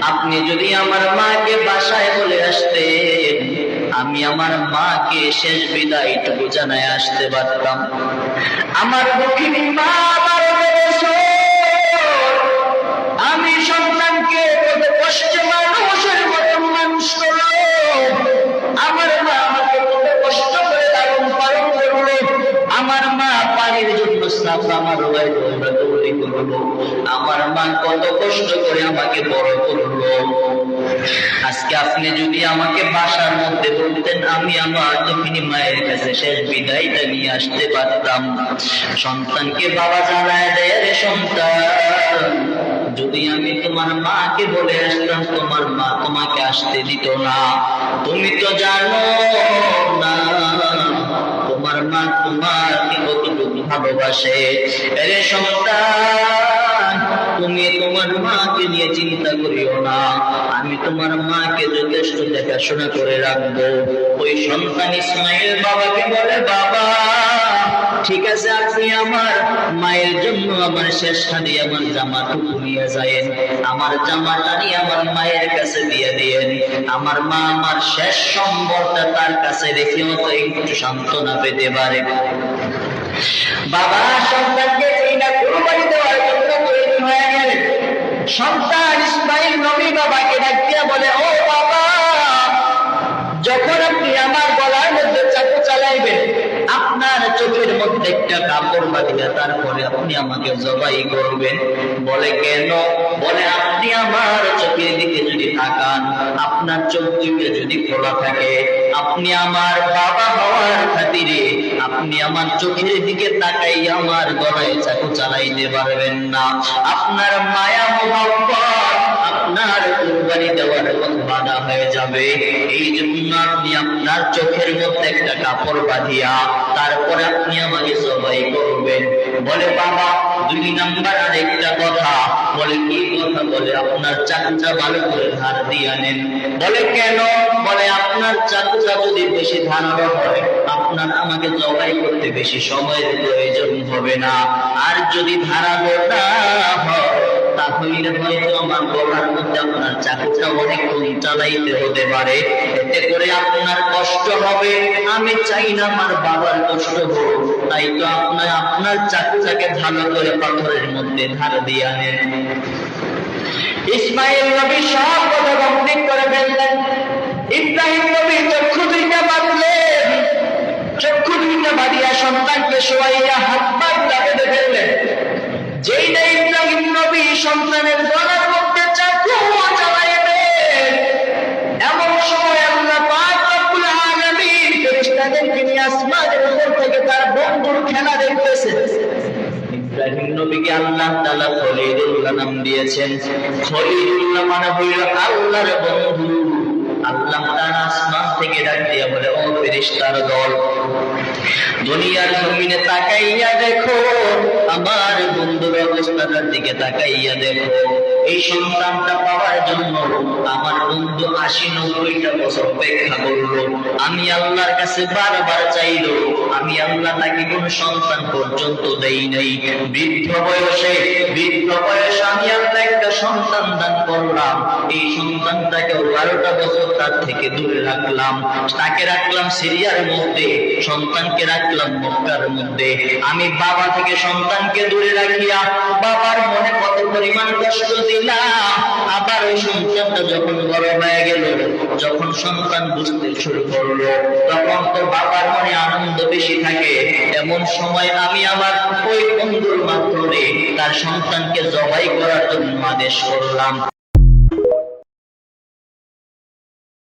আপনি যদি আমার মাকে বাসায় বলে আসতেন, আমি আমার মাকে শেষ বিদায়টুকু জানায় আসতে পারতাম। আমার দুঃখিনী মা আমার আমি সন্তানকে কত কষ্টে মানুষের মতো মানুষ করলো, আমার মা আমাকে কত কষ্ট করে লালন পালন করলো, আমার মা পানির জন্য সাপ আমার দৌড়াদৌড়ি করলো, আমার মা কত কষ্ট করে আমাকে বড় করলো। আজকে আপনি যদি আমাকে বাসার মধ্যে বলতেন, আমি আমার দুঃখিনী মায়ের কাছে শেষ বিদায়টা নিয়ে আসতে পারতাম। সন্তানকে বাবা জানায় দেয়, রে সন্তান, যদি আমি তোমার মাকে বলে আসতাম, তোমার মা তোমাকে আসতে দিত না। তুমি তো জানো না তোমার মা তোমাকে কতটুকু ভালোবাসে। রে সন্তান, তুমি তোমার মাকে নিয়ে চিন্তা করিও না, আমি তোমার মাকে যথেষ্ট দেখাশোনা করে রাখবো। ওই সন্তান ইসমাইল বাবাকে বলে, বাবা ঠিক আছে, আপনি আমার মায়ের জন্য আমার শেষ হাতে আমার জামাটুকু নিয়ে যায়েন, আমার জামাটা নিয়ে আমার মায়ের কাছে দিয়ে দিয়েন, আমার মা আমার শেষ সম্বলটা তার কাছে রেখে মতো একটু সান্ত্বনা পেতে পারে। বাবা সন্তানকে এইটা কুরবানি দেওয়ার জন্য তৈরি হয়ে গেলেন। সন্তান ইসমাইল নবী বাবাকে ডাক দিয়া বলে, ও বাবা, যখন আপনি আমার গলার মধ্যে চাকু চালাইবেন, আপনার চোখের মধ্যে একটা কাপড় বাঁধিয়া তারপরে আপনি আমাকে জবাই করবেন। বলে কেন? বলে আপনি আমার চোখের দিকে যদি তাকান, আপনার চোখ দুইটা যদি খোলা থাকে, আপনি আমার বাবা হওয়ার খাতিরে আপনি আমার চোখের দিকে তাকাই আমার গলায় চাকু চালাইতে পারবেন না। আপনার মায়া মোহাব্বত আপনার কুরবানি দেওয়ার কথা বাধা হয়ে যাবে। এই জন্য আপনি আপনার চোখের মধ্যে একটা কাপড় বাঁধিয়া তারপরে আপনি আমাকে জবাই করবেন। বলে বাবা দুই নাম্বার আরেকটা কথা। বলে কি কথা? বলে আপনার চাকুটা ভালো করে ধার দিয়ে নেন। বলে কেন? বলে আপনার চাকুটা যদি বেশি ধারালো হয়, আপনার আমাকে জবাই করতে বেশি সময়ের প্রয়োজন হবে না, আর যদি ধারালো না হয় তাহলে হয়তো আমার গলার মধ্যে আপনার চাকুটা অনেকক্ষণ চালাইতে হতে পারে, এতে করে আপনার কষ্ট হবে। আমি চাই না আমার বাবার কষ্ট হোক, তাই তো আপনার চাকুটাকে ভালো করে পাথরের মধ্যে ধার দিয়ে আনেন। ইসমাইল নবী সব কথা কমপ্লিট করে ফেললেন। ইব্রাহিম নবী চক্ষু দুইটা বাঁধলেন, চক্ষু দুইটা বাঁধিয়া সন্তানকে শোয়াইয়া হাত পা বেঁধে ফেললেন। যেই না ইব্রাহিম নবী সন্তানের গলার মধ্যে চাকু চালাইবেন, এমন সময় আল্লাহ পাক রব্বুল আলামিন ফেরেশতাদেরকে নিয়ে আসমানের উপর থেকে তার বন্ধুর খেলা দেখতেছে। ইব্রাহিম নবীকে আল্লাহ তাআলা খলিলুল্লাহ নাম দিয়েছেন। খলিলুল্লাহ মানে হইল আল্লাহর বন্ধু। আল্লাহ তাআলা আসমান থেকে ডাক দিয়া বলে, ও ফেরেশতার দল, দুনিয়ার জমিনে তাকাইয়া দেখো, আমার বন্ধুর অবস্থাটার দিকে তাকাইয়া দেখো। এই সন্তানটা পাওয়ার জন্য আমার বন্ধু ৮০-৯০টা বছর অপেক্ষা করলো। আমি আল্লাহর কাছে বারবার চাইলো, আমি আল্লাহ তাকে কোন সন্তান পর্যন্ত দেই নাই। বৃদ্ধ বয়সে আমি আল্লাহ একটা সন্তান দান করলাম। এই সন্তানটাকে ১২টা বছর তার থেকে দূরে রাখলাম, তাকে রাখলাম সিরিয়ার মধ্যে, সন্তানকে রাখলাম মক্কার মধ্যে। আমি বাবা থেকে সন্তানকে দূরে রাখিয়া বাবার মনে কত পরিমাণ কষ্ট দিলাম। আবার ওই সন্তানটা যখন বড় হয়ে গেল, যখন সন্তান বুঝতে শুরু করলো, তখন তো বাবার মনে আনন্দ বেশি থাকে। এমন সময় আমি আমার ওই বন্ধুর মাধ্যমে তার সন্তানকে জবাই করার জন্য আদেশ করলাম।